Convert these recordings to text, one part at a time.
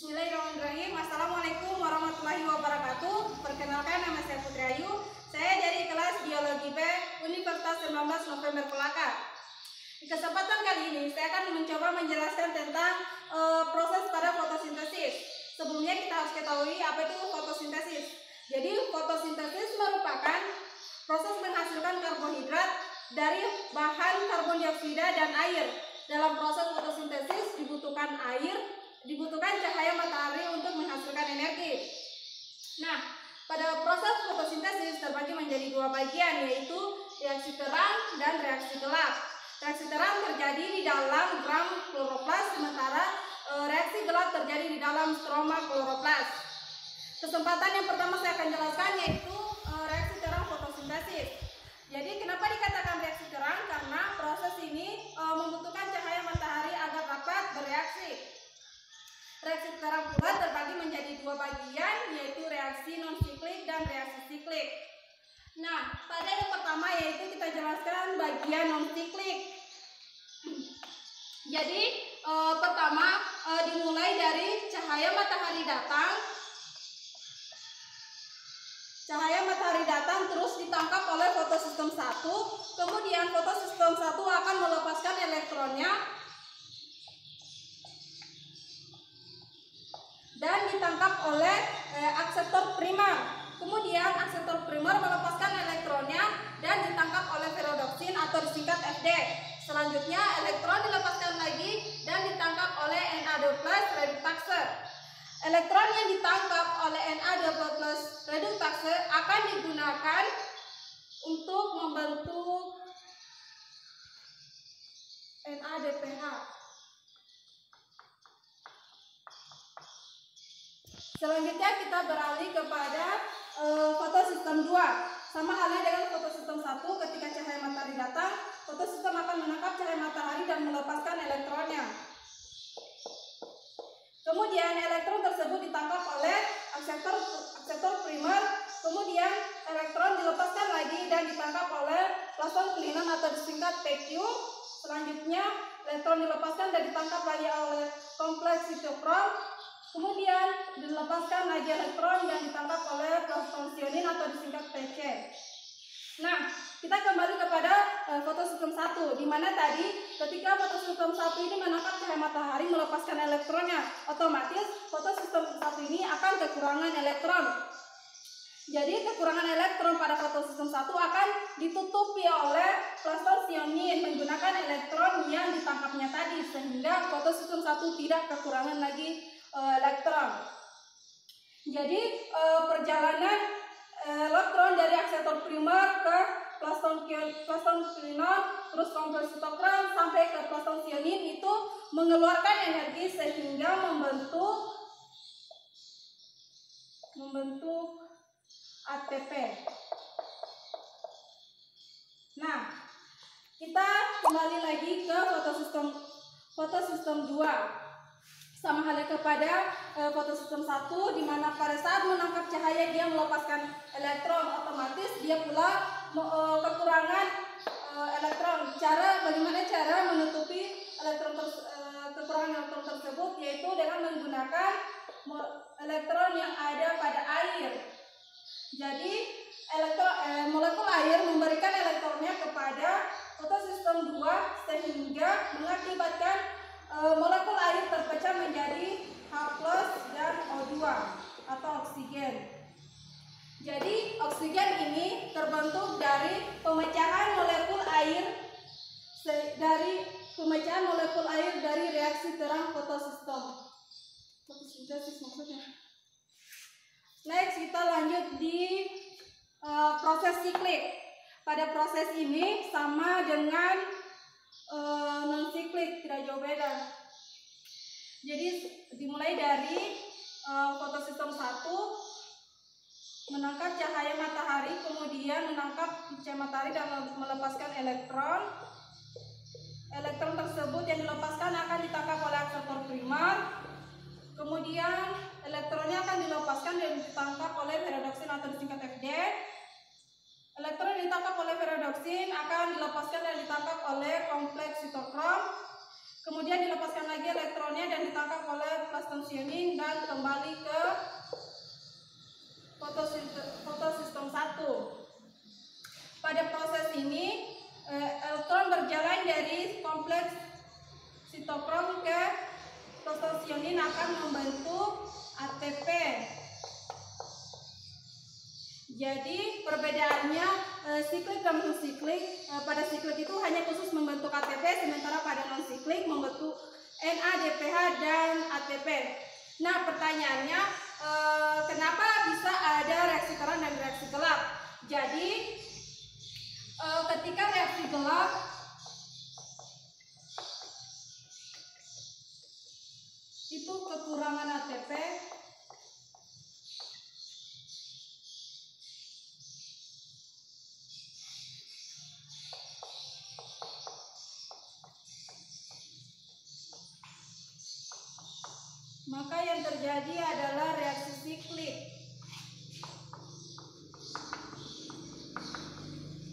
Bismillahirrahmanirrahim. Assalamualaikum warahmatullahi wabarakatuh. Perkenalkan, nama saya Putri Ayu. Saya dari kelas Biologi B Universitas 19 November Kolaka. Di kesempatan kali ini saya akan mencoba menjelaskan tentang proses pada fotosintesis. Sebelumnya kita harus ketahui apa itu fotosintesis. Jadi fotosintesis merupakan proses menghasilkan karbohidrat dari bahan karbon dioksida dan air. Dalam proses fotosintesis dibutuhkan cahaya matahari untuk menghasilkan energi. Nah, pada proses fotosintesis terbagi menjadi dua bagian, yaitu reaksi terang dan reaksi gelap. Reaksi terang terjadi di dalam gram kloroplas, sementara reaksi gelap terjadi di dalam stroma kloroplas. Kesempatan yang pertama saya akan jelaskan yaitu reaksi terang fotosintesis. Jadi kenapa dikatakan reaksi terang? Karena proses ini membutuhkan cahaya matahari agar dapat bereaksi. Reaksi terang pula terbagi menjadi dua bagian, yaitu reaksi non-siklik dan reaksi siklik. Nah, pada yang pertama yaitu kita jelaskan bagian non-siklik. Jadi pertama dimulai dari cahaya matahari datang. Cahaya matahari datang terus ditangkap oleh fotosistem 1, kemudian fotosistem 1 akan melepaskan elektronnya dan ditangkap oleh akseptor primer. Kemudian akseptor primer melepaskan elektronnya dan ditangkap oleh ferrodoksin atau disingkat FD. Selanjutnya elektron dilepaskan lagi dan ditangkap oleh Na2+ reduktase. Elektron yang ditangkap oleh Na2+ reduktase akan digunakan untuk membentuk NADPH. Selanjutnya kita beralih kepada fotosistem 2. Sama halnya dengan fotosistem 1, ketika cahaya matahari datang, fotosistem akan menangkap cahaya matahari dan melepaskan elektronnya. Kemudian elektron tersebut ditangkap oleh akseptor primer, kemudian elektron dilepaskan lagi dan ditangkap oleh plaston klinen atau disingkat PQ. Selanjutnya elektron dilepaskan dan ditangkap lagi oleh kompleks sitokrom. Kemudian dilepaskan lagi elektron yang ditangkap oleh plaston sionin atau disingkat PC. Nah, kita kembali kepada fotosistem 1, di mana tadi ketika fotosistem 1 ini menangkap cahaya matahari melepaskan elektronnya, otomatis fotosistem 1 ini akan kekurangan elektron. Jadi kekurangan elektron pada fotosistem 1 akan ditutupi oleh plaston sionin menggunakan elektron yang ditangkapnya tadi, sehingga fotosistem 1 tidak kekurangan lagi elektron. Jadi perjalanan elektron dari akseptor primer ke plaston klinen terus kompleks sitokrom sampai ke plaston sionin itu mengeluarkan energi sehingga membentuk ATP. Nah, kita kembali lagi ke fotosistem 2. Sama halnya kepada fotosistem 1, di mana pada saat menangkap cahaya dia melepaskan elektron, otomatis dia pula kekurangan elektron. Bagaimana cara menutupi kekurangan elektron tersebut, yaitu dengan menggunakan elektron yang ada pada air. Jadi molekul air memberikan elektronnya kepada fotosistem 2 sehingga mengakibatkan molekul air terpecah menjadi H+ dan O2 atau oksigen. Jadi oksigen ini terbentuk dari pemecahan molekul air dari reaksi terang fotosintesis maksudnya. Next kita lanjut di proses siklik. Pada proses ini sama dengan non-siklik, tidak jauh beda. Jadi dimulai dari fotosistem 1 menangkap cahaya matahari, kemudian menangkap cahaya matahari dan melepaskan elektron. Elektron tersebut yang dilepaskan akan ditangkap oleh akseptor primer. Kemudian elektronnya akan dilepaskan dan ditangkap oleh ferrodoksin atau disingkat FD. Elektron yang ditangkap oleh ferrodoksin akan dilepaskan dan ditangkap oleh kompleks sitokrom. Kemudian dilepaskan lagi elektronnya dan ditangkap oleh plaston sionin dan dan kembali ke fotosistem 1. Pada proses ini elektron berjalan dari kompleks sitokrom ke protosionin akan membentuk ATP. Jadi perbedaannya siklik dan non siklik, pada siklik itu hanya khusus membentuk ATP, sementara pada non siklik membentuk NADPH dan ATP. Nah, pertanyaannya kenapa bisa ada reaksi terang dan reaksi gelap? Jadi ketika reaksi gelap itu kekurangan ATP, maka yang terjadi adalah reaksi siklik.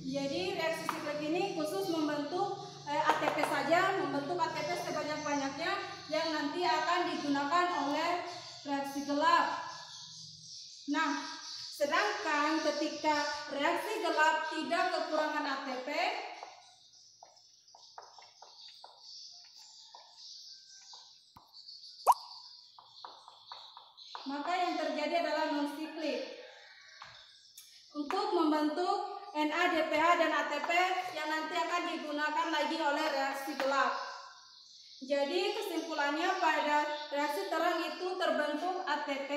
Jadi reaksi siklik ini khusus membentuk ATP saja, membentuk ATP sebanyak-banyaknya yang nanti akan digunakan oleh reaksi gelap. Nah, sedangkan ketika reaksi gelap tidak kekurangan ATP, maka yang terjadi adalah non siklik. Untuk membentuk NADPH dan ATP yang nanti akan digunakan lagi oleh reaksi gelap. Jadi kesimpulannya pada reaksi terang itu terbentuk ATP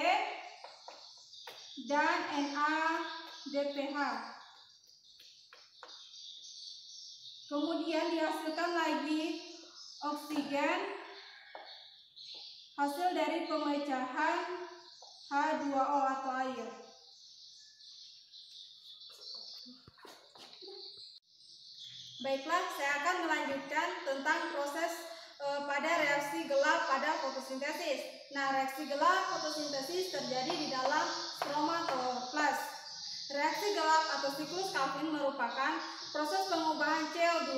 dan NADPH. Kemudian dihasilkan lagi oksigen hasil dari pemecahan H2O atau air. Baiklah, saya akan melanjutkan tentang proses pada reaksi gelap pada fotosintesis. Nah, reaksi gelap fotosintesis terjadi di dalam stroma kloroplast. Reaksi gelap atau siklus Calvin merupakan proses pengubahan CO2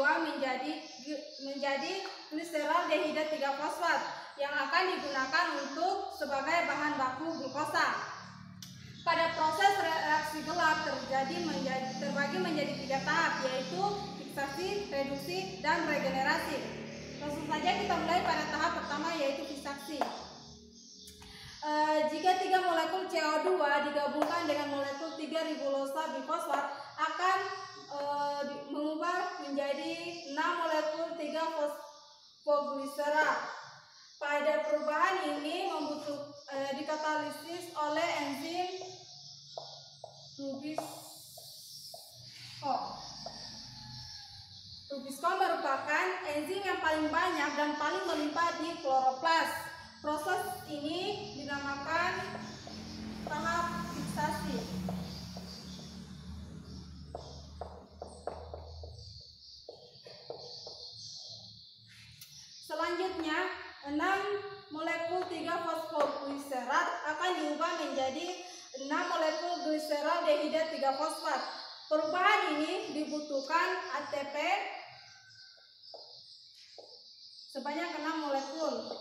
menjadi gliseraldehida 3-fosfat yang akan digunakan untuk sebagai bahan baku glukosa. Pada proses reaksi gelap terbagi menjadi 3 tahap, yaitu fiksasi, reduksi, dan regenerasi. Langsung saja kita mulai pada tahap pertama, yaitu fiksasi. Jika 3 molekul CO2 digabungkan dengan molekul 3-ribosa bifosfat akan mengubah menjadi 6 molekul 3-fosfogliserat. Pada perubahan ini dikatalisis oleh enzim Rubisco merupakan enzim yang paling banyak dan paling melimpah di kloroplas. Proses ini dinamakan tahap fiksasi. Selanjutnya, 6 molekul 3-fosfogliserat akan diubah menjadi 6 molekul gliseraldehida 3-fosfat. Perubahan ini dibutuhkan ATP sebanyak 6 molekul.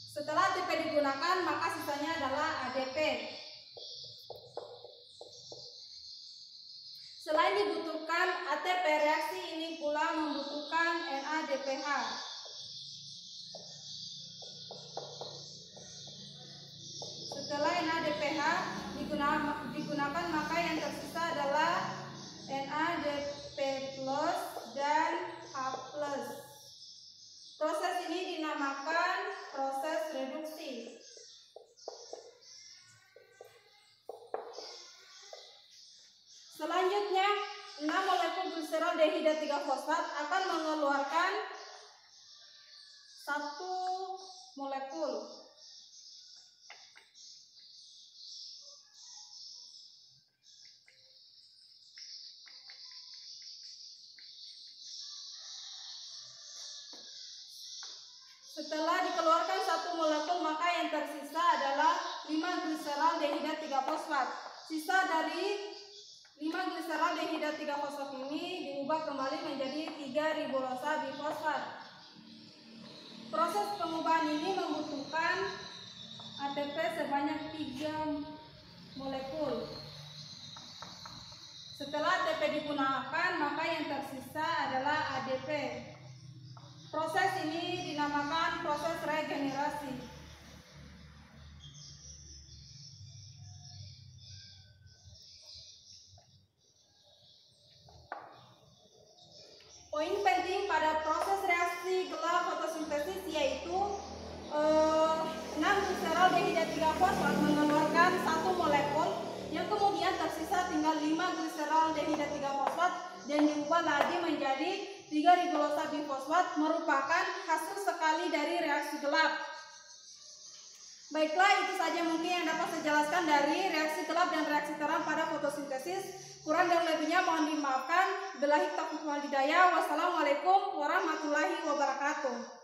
Setelah ATP digunakan, maka sisanya adalah ADP. Selain dibutuhkan ATP, reaksi ini pula membutuhkan NADPH. Setelah NADPH digunakan, maka yang tersisa adalah NADP+ dan H+. Proses ini dinamakan proses reduksi. Selanjutnya, 6 molekul gliseraldehida 3-fosfat akan mengeluarkan 1 molekul. Setelah dikeluarkan 1 molekul, maka yang tersisa adalah 5 gliseraldehida 3-fosfat. Sisa dari 5 gliseraldehida 3-fosfat ini diubah kembali menjadi 3-ribosa bifosfat. Proses pengubahan ini membutuhkan sebanyak 3 molekul. Setelah ATP digunakan, maka yang tersisa adalah ADP. Proses ini dinamakan proses regenerasi. Poin penting pada proses reaksi gelap fotosintesis yaitu 6 gliserol-dehida 3-fosfat mengeluarkan 1 molekul, yang kemudian tersisa tinggal 5 gliserol-dehida 3-fosfat dan diubah lagi menjadi 3 ribosa bifosfat, merupakan hasil sekali dari reaksi gelap. Baiklah, itu saja mungkin yang dapat saya jelaskan dari reaksi gelap dan reaksi terang pada fotosintesis. Kurang dan lebihnya mohon dimaafkan. Billahi taufiq wal hidayah. Wassalamualaikum warahmatullahi wabarakatuh.